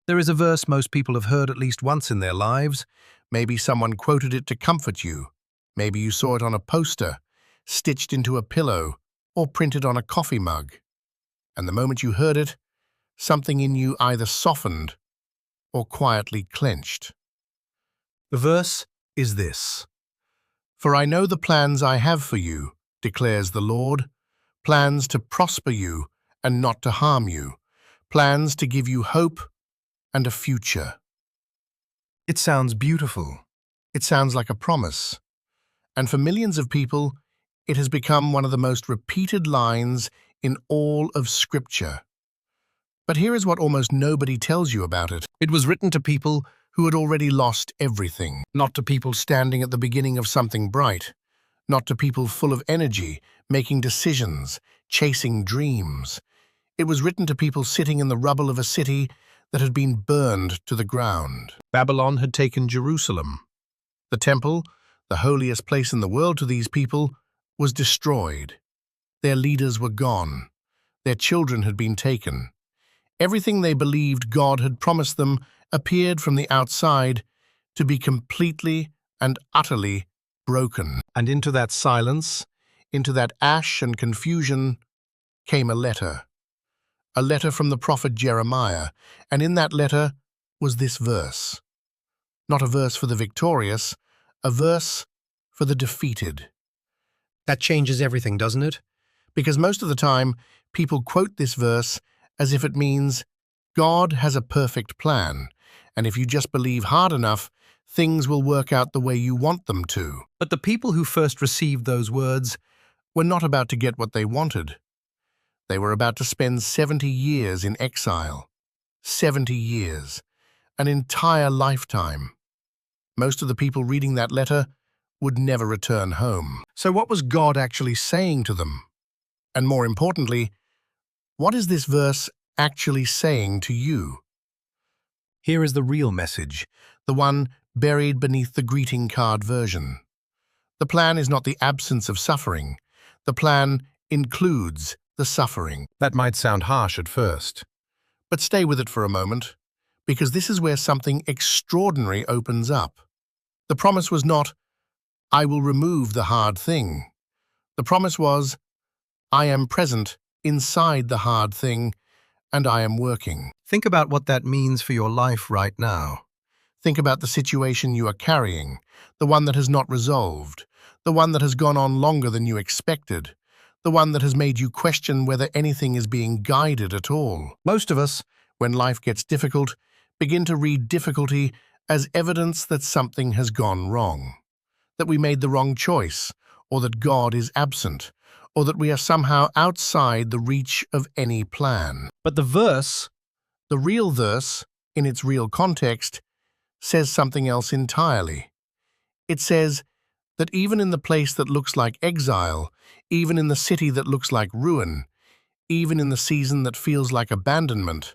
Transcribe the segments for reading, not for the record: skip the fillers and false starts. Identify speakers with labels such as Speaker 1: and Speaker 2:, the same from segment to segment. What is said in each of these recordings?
Speaker 1: There is a verse most people have heard at least once in their lives. Maybe someone quoted it to comfort you. Maybe you saw it on a poster, stitched into a pillow, or printed on a coffee mug. And the moment you heard it, something in you either softened or quietly clenched. The verse is this: "For I know the plans I have for you, declares the Lord, plans to prosper you and not to harm you, plans to give you hope and a future." It sounds beautiful. It sounds like a promise. And for millions of people, it has become one of the most repeated lines in all of Scripture. But here is what almost nobody tells you about it. It was written to people who had already lost everything, not to people standing at the beginning of something bright, not to people full of energy, making decisions, chasing dreams. It was written to people sitting in the rubble of a city that had been burned to the ground. Babylon had taken Jerusalem. The temple, the holiest place in the world to these people, was destroyed. Their leaders were gone. Their children had been taken. Everything they believed God had promised them appeared from the outside to be completely and utterly broken. And into that silence, into that ash and confusion, came a letter from the prophet Jeremiah, and in that letter was this verse. Not a verse for the victorious, a verse for the defeated. That changes everything, doesn't it? Because most of the time, people quote this verse as if it means God has a perfect plan, and if you just believe hard enough, things will work out the way you want them to. But the people who first received those words were not about to get what they wanted. They were about to spend 70 years in exile. 70 years. An entire lifetime. Most of the people reading that letter would never return home. So what was God actually saying to them? And more importantly, what is this verse actually saying to you? Here is the real message, the one buried beneath the greeting card version. The plan is not the absence of suffering. The plan includes the suffering. That might sound harsh at first, but stay with it for a moment, because this is where something extraordinary opens up. The promise was not, "I will remove the hard thing." The promise was, "I am present inside the hard thing, and I am working." Think about what that means for your life right now. Think about the situation you are carrying, the one that has not resolved, the one that has gone on longer than you expected, the one that has made you question whether anything is being guided at all. Most of us, when life gets difficult, begin to read difficulty as evidence that something has gone wrong, that we made the wrong choice, or that God is absent, or that we are somehow outside the reach of any plan. But the verse, the real verse, in its real context, says something else entirely. It says that even in the place that looks like exile, even in the city that looks like ruin, even in the season that feels like abandonment,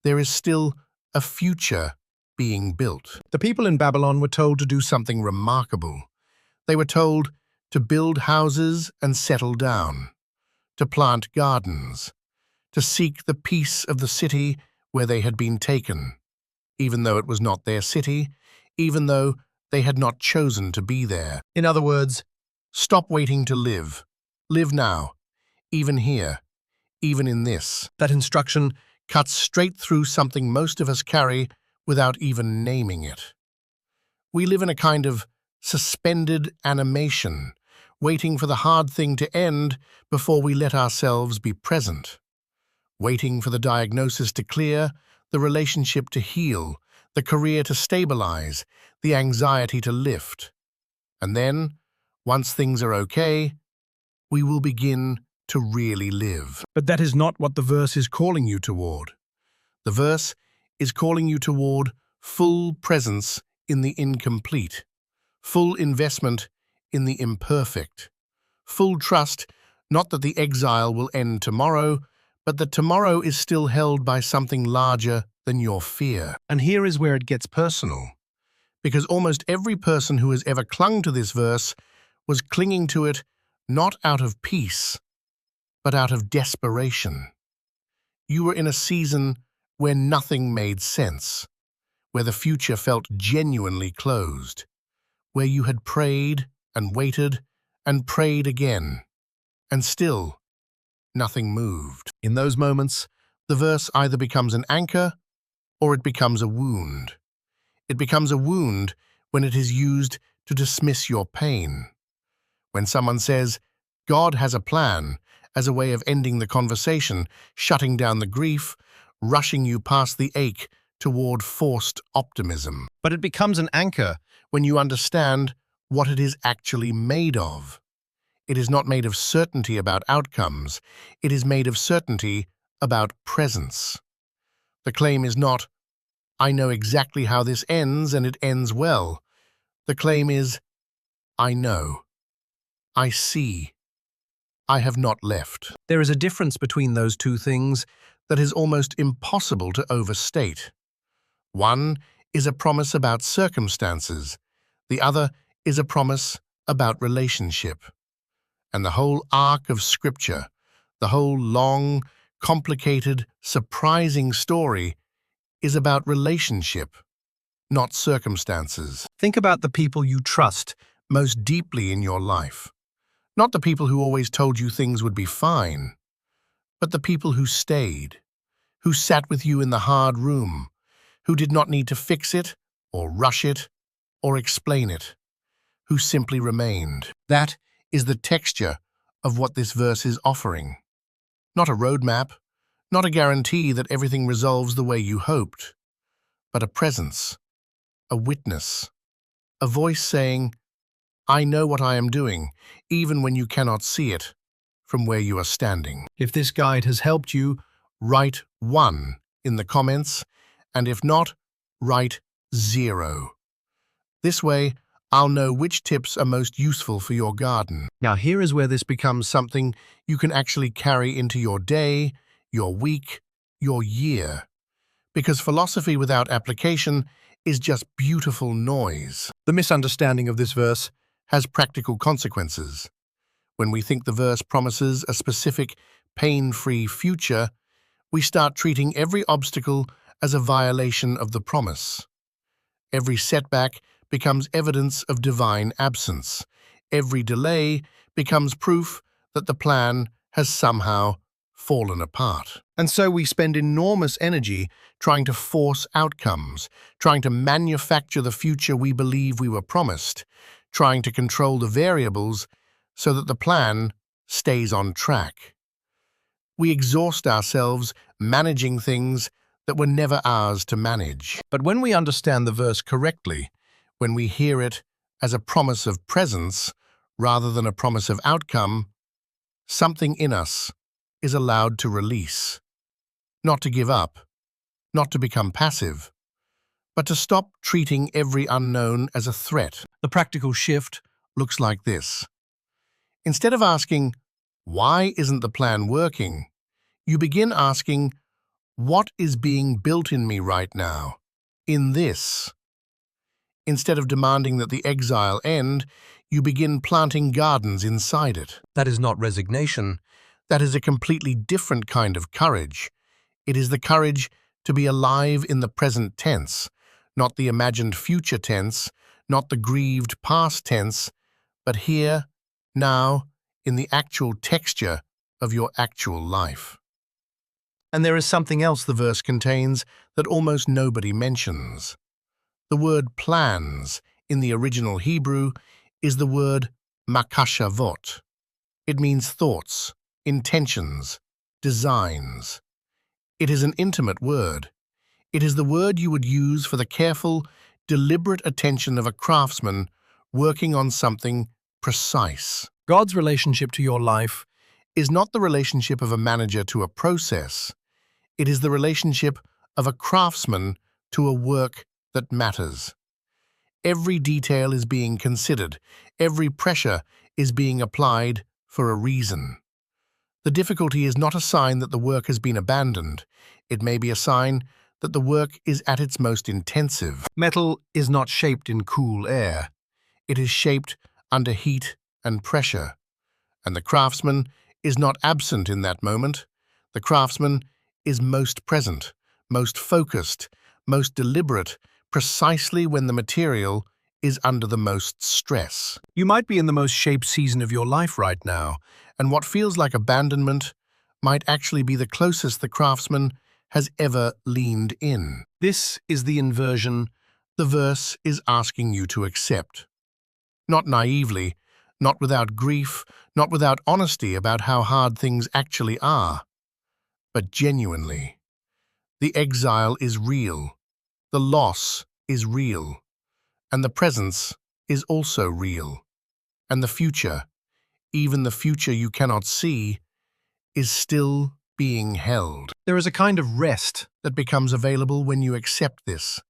Speaker 1: there is still a future being built. The people in Babylon were told to do something remarkable. They were told to build houses and settle down, to plant gardens, to seek the peace of the city where they had been taken, even though it was not their city, even though they had not chosen to be there. In other words, stop waiting to live. Live now, even here, even in this. That instruction cuts straight through something most of us carry without even naming it. We live in a kind of suspended animation, waiting for the hard thing to end before we let ourselves be present. Waiting for the diagnosis to clear, the relationship to heal, the career to stabilize, the anxiety to lift. And then, once things are okay, we will begin to really live. But that is not what the verse is calling you toward. The verse is calling you toward full presence in the incomplete, full investment in the imperfect, full trust not that the exile will end tomorrow, but that tomorrow is still held by something larger than your fear. And here is where it gets personal, because almost every person who has ever clung to this verse was clinging to it not out of peace, but out of desperation. You were in a season where nothing made sense, where the future felt genuinely closed, where you had prayed and waited and prayed again, and still nothing moved. In those moments, the verse either becomes an anchor or it becomes a wound. It becomes a wound when it is used to dismiss your pain. When someone says, God has a plan, as a way of ending the conversation, shutting down the grief, rushing you past the ache toward forced optimism. But it becomes an anchor when you understand what it is actually made of. It is not made of certainty about outcomes. It is made of certainty about presence. The claim is not, I know exactly how this ends and it ends well. The claim is, I know. I see. I have not left. There is a difference between those two things that is almost impossible to overstate. One is a promise about circumstances. The other is a promise about relationship. And the whole arc of Scripture, the whole long, complicated, surprising story is about relationship, not circumstances. Think about the people you trust most deeply in your life. Not the people who always told you things would be fine, but the people who stayed, who sat with you in the hard room, who did not need to fix it, or rush it, or explain it, who simply remained. That is the texture of what this verse is offering. Not a roadmap, not a guarantee that everything resolves the way you hoped, but a presence, a witness, a voice saying, I know what I am doing, even when you cannot see it from where you are standing. If this guide has helped you, write 1 in the comments, and if not, write 0. This way, I'll know which tips are most useful for your garden. Now here is where this becomes something you can actually carry into your day, your week, your year. Because philosophy without application is just beautiful noise. The misunderstanding of this verse has practical consequences. When we think the verse promises a specific, pain-free future, we start treating every obstacle as a violation of the promise. Every setback becomes evidence of divine absence. Every delay becomes proof that the plan has somehow fallen apart. And so we spend enormous energy trying to force outcomes, trying to manufacture the future we believe we were promised, trying to control the variables so that the plan stays on track. We exhaust ourselves managing things that were never ours to manage. But when we understand the verse correctly, when we hear it as a promise of presence rather than a promise of outcome, something in us is allowed to release. Not to give up, not to become passive, but to stop treating every unknown as a threat. The practical shift looks like this. Instead of asking, why isn't the plan working? You begin asking, what is being built in me right now, in this? Instead of demanding that the exile end, you begin planting gardens inside it. That is not resignation. That is a completely different kind of courage. It is the courage to be alive in the present tense, not the imagined future tense, not the grieved past tense, but here, now, in the actual texture of your actual life. And there is something else the verse contains that almost nobody mentions. The word plans in the original Hebrew is the word makashavot. It means thoughts, intentions, designs. It is an intimate word. It is the word you would use for the careful, deliberate attention of a craftsman working on something precise. God's relationship to your life is not the relationship of a manager to a process. It is the relationship of a craftsman to a work that matters. Every detail is being considered. Every pressure is being applied for a reason. The difficulty is not a sign that the work has been abandoned. It may be a sign that the work is at its most intensive. Metal is not shaped in cool air. It is shaped under heat and pressure. And the craftsman is not absent in that moment. The craftsman is most present, most focused, most deliberate, precisely when the material is under the most stress. You might be in the most shaped season of your life right now, and what feels like abandonment might actually be the closest the craftsman has ever leaned in. This is the inversion the verse is asking you to accept. Not naively, not without grief, not without honesty about how hard things actually are, but genuinely. The exile is real, the loss is real, and the presence is also real. And the future, even the future you cannot see, is still being held. There is a kind of rest that becomes available when you accept this.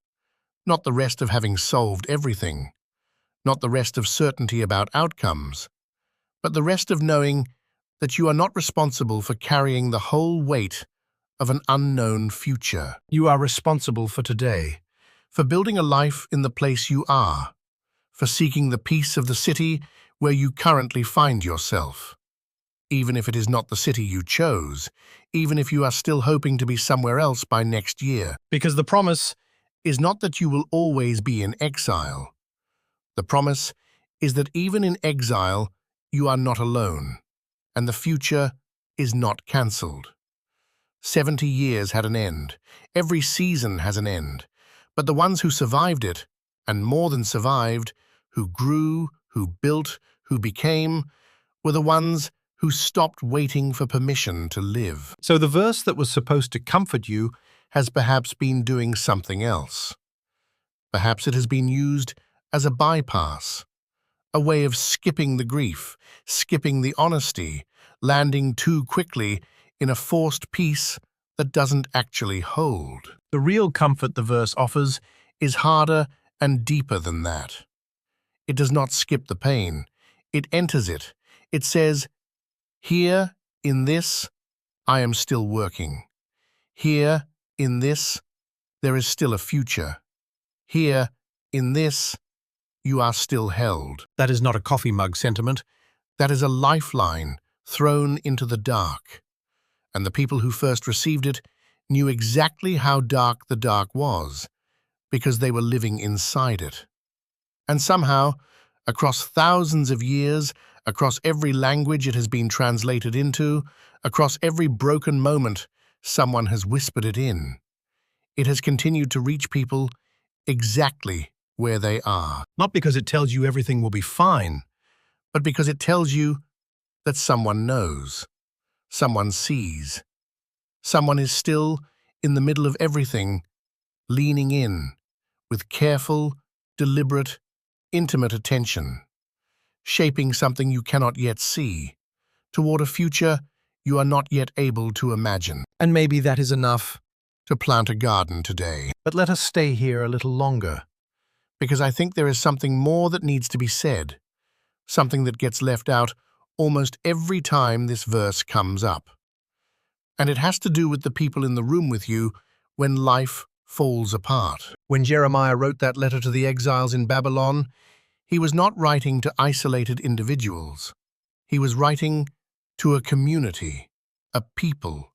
Speaker 1: Not the rest of having solved everything, not the rest of certainty about outcomes, but the rest of knowing that you are not responsible for carrying the whole weight of an unknown future. You are responsible for today, for building a life in the place you are, for seeking the peace of the city where you currently find yourself. Even if it is not the city you chose, even if you are still hoping to be somewhere else by next year. Because the promise is not that you will always be in exile. The promise is that even in exile, you are not alone, and the future is not cancelled. 70 years had an end. Every season has an end. But the ones who survived it, and more than survived, who grew, who built, who became, were the ones who stopped waiting for permission to live. So the verse that was supposed to comfort you has perhaps been doing something else. Perhaps it has been used as a bypass, a way of skipping the grief, skipping the honesty, landing too quickly in a forced peace that doesn't actually hold. The real comfort the verse offers is harder and deeper than that. It does not skip the pain. It enters it. It says, "Here, in this, I am still working. Here, in this, there is still a future. Here, in this, you are still held." That is not a coffee mug sentiment. That is a lifeline thrown into the dark. And the people who first received it knew exactly how dark the dark was, because they were living inside it. And somehow, across thousands of years, across every language it has been translated into, across every broken moment, someone has whispered it in. It has continued to reach people exactly where they are. Not because it tells you everything will be fine, but because it tells you that someone knows, someone sees, someone is still in the middle of everything, leaning in, with careful, deliberate, intimate attention, shaping something you cannot yet see, toward a future you are not yet able to imagine. And maybe that is enough to plant a garden today. But let us stay here a little longer, because I think there is something more that needs to be said, something that gets left out almost every time this verse comes up. And it has to do with the people in the room with you when life falls apart. When Jeremiah wrote that letter to the exiles in Babylon, he was not writing to isolated individuals. He was writing to a community, a people.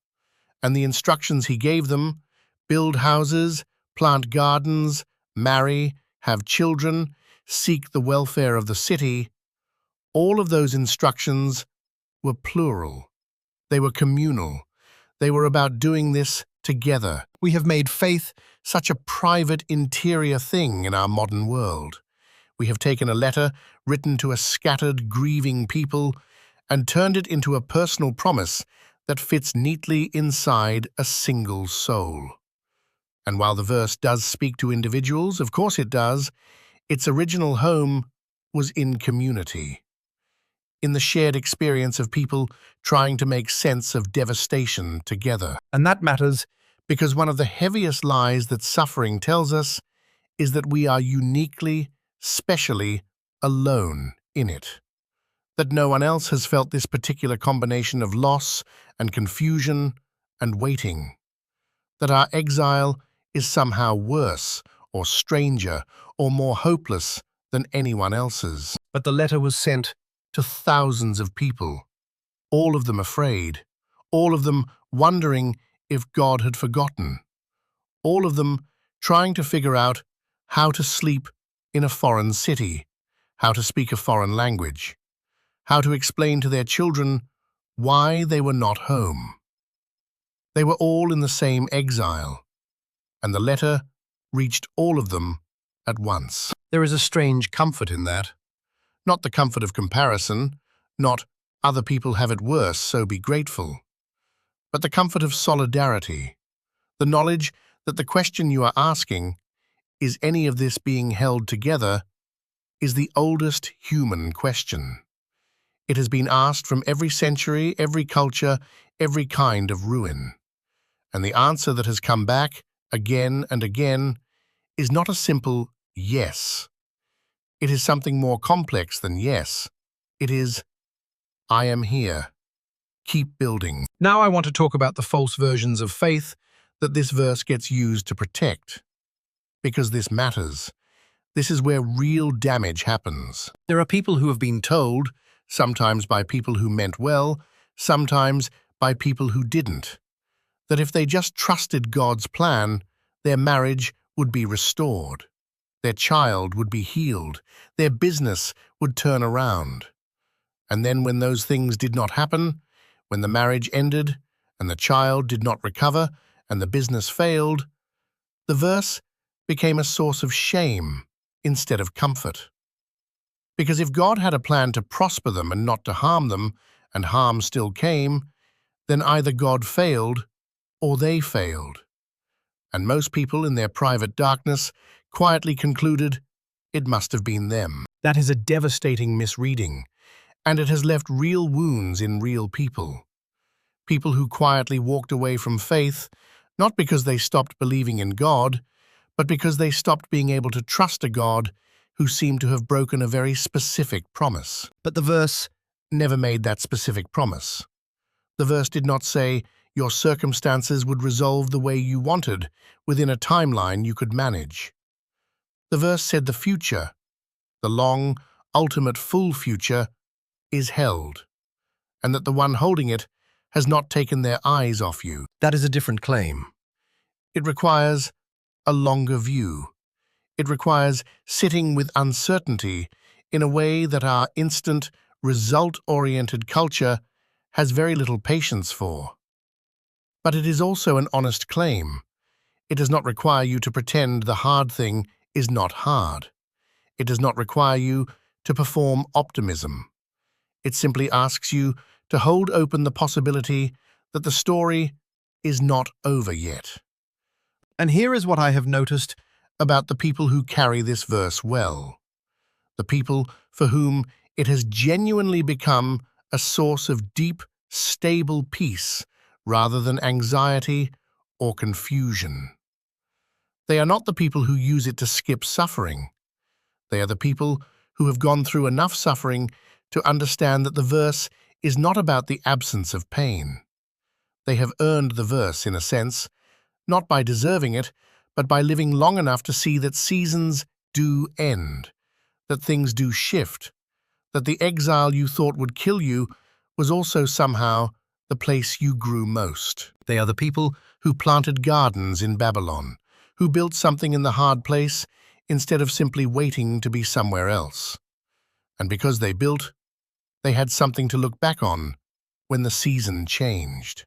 Speaker 1: And the instructions he gave them, build houses, plant gardens, marry, have children, seek the welfare of the city, all of those instructions were plural. They were communal. They were about doing this together. We have made faith such a private interior thing in our modern world. We have taken a letter written to a scattered, grieving people and turned it into a personal promise that fits neatly inside a single soul. And while the verse does speak to individuals, of course it does, its original home was in community, in the shared experience of people trying to make sense of devastation together. And that matters because one of the heaviest lies that suffering tells us is that we are uniquely, specially alone in it. That no one else has felt this particular combination of loss and confusion and waiting. That our exile is somehow worse or stranger or more hopeless than anyone else's. But the letter was sent to thousands of people, all of them afraid, all of them wondering if God had forgotten, all of them trying to figure out how to sleep in a foreign city, how to speak a foreign language, how to explain to their children why they were not home. They were all in the same exile, and the letter reached all of them at once. There is a strange comfort in that. Not the comfort of comparison, not other people have it worse, so be grateful, but the comfort of solidarity, the knowledge that the question you are asking, is any of this being held together, is the oldest human question. It has been asked from every century, every culture, every kind of ruin. And the answer that has come back again and again is not a simple yes. It is something more complex than yes. It is, I am here. Keep building. Now I want to talk about the false versions of faith that this verse gets used to protect. Because this matters. This is where real damage happens. There are people who have been told, sometimes by people who meant well, sometimes by people who didn't, that if they just trusted God's plan, their marriage would be restored, their child would be healed, their business would turn around. And then when those things did not happen, when the marriage ended, and the child did not recover, and the business failed, the verse became a source of shame instead of comfort. Because if God had a plan to prosper them and not to harm them, and harm still came, then either God failed or they failed. And most people in their private darkness quietly concluded it must have been them. That is a devastating misreading, and it has left real wounds in real people. People who quietly walked away from faith, not because they stopped believing in God, but because they stopped being able to trust a God who seemed to have broken a very specific promise. But the verse never made that specific promise. The verse did not say your circumstances would resolve the way you wanted within a timeline you could manage. The verse said the future, the long, ultimate, full future, is held, and that the one holding it has not taken their eyes off you. That is a different claim. It requires a longer view. It requires sitting with uncertainty in a way that our instant, result-oriented culture has very little patience for. But it is also an honest claim. It does not require you to pretend the hard thing is not hard. It does not require you to perform optimism. It simply asks you to hold open the possibility that the story is not over yet. And here is what I have noticed about the people who carry this verse well. The people for whom it has genuinely become a source of deep, stable peace rather than anxiety or confusion. They are not the people who use it to skip suffering. They are the people who have gone through enough suffering to understand that the verse is not about the absence of pain. They have earned the verse, in a sense, not by deserving it, but by living long enough to see that seasons do end, that things do shift, that the exile you thought would kill you was also somehow the place you grew most. They are the people who planted gardens in Babylon, who built something in the hard place instead of simply waiting to be somewhere else. And because they built, they had something to look back on when the season changed.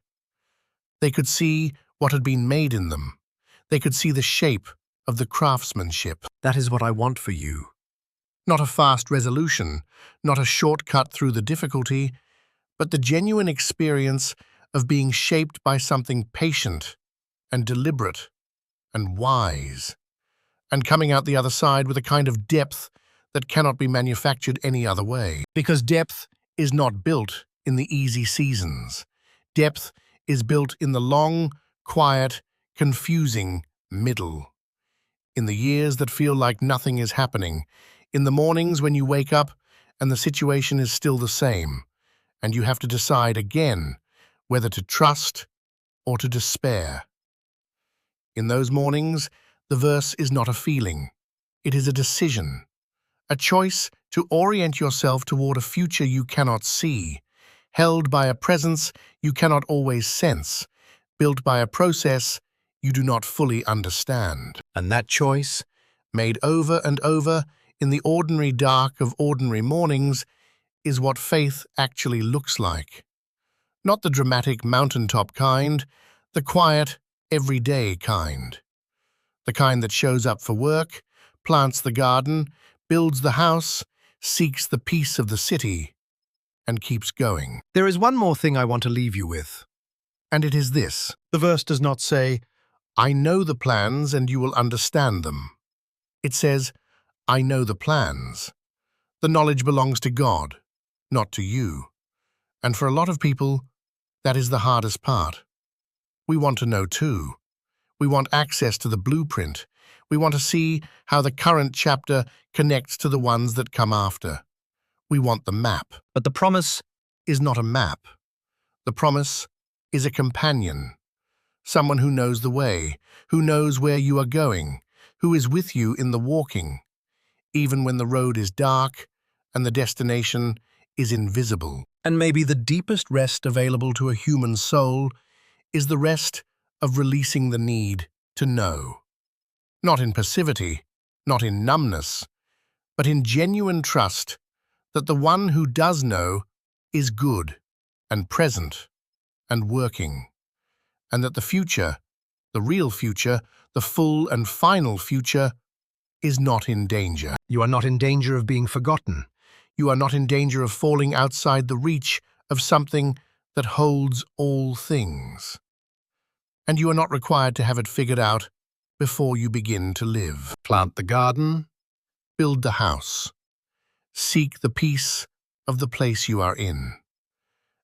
Speaker 1: They could see what had been made in them. They could see the shape of the craftsmanship. That is what I want for you. Not a fast resolution, not a shortcut through the difficulty, but the genuine experience of being shaped by something patient and deliberate and wise, and coming out the other side with a kind of depth that cannot be manufactured any other way. Because depth is not built in the easy seasons. Depth is built in the long, quiet, confusing middle. In the years that feel like nothing is happening. In the mornings when you wake up and the situation is still the same, and you have to decide again whether to trust or to despair. In those mornings, the verse is not a feeling. It is a decision, a choice to orient yourself toward a future you cannot see, held by a presence you cannot always sense, built by a process you do not fully understand. And that choice, made over and over in the ordinary dark of ordinary mornings, is what faith actually looks like. Not the dramatic mountaintop kind, the quiet, everyday kind. The kind that shows up for work, plants the garden, builds the house, seeks the peace of the city, and keeps going. There is one more thing I want to leave you with, and it is this. The verse does not say, "I know the plans and you will understand them." It says, "I know the plans." The knowledge belongs to God, not to you. And for a lot of people, that is the hardest part. We want to know too. We want access to the blueprint. We want to see how the current chapter connects to the ones that come after. We want the map. But the promise is not a map. The promise is a companion. Someone who knows the way, who knows where you are going, who is with you in the walking, even when the road is dark and the destination is invisible. And maybe the deepest rest available to a human soul is the rest of releasing the need to know. Not in passivity, not in numbness, but in genuine trust that the one who does know is good and present and working, and that the future, the real future, the full and final future, is not in danger. You are not in danger of being forgotten. You are not in danger of falling outside the reach of something that holds all things. And you are not required to have it figured out before you begin to live. Plant the garden, build the house, seek the peace of the place you are in,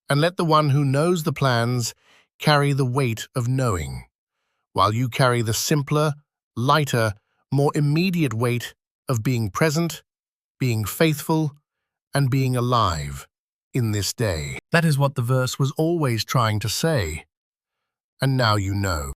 Speaker 1: and let the one who knows the plans carry the weight of knowing, while you carry the simpler, lighter, more immediate weight of being present, being faithful, and being alive in this day. That is what the verse was always trying to say. And now you know.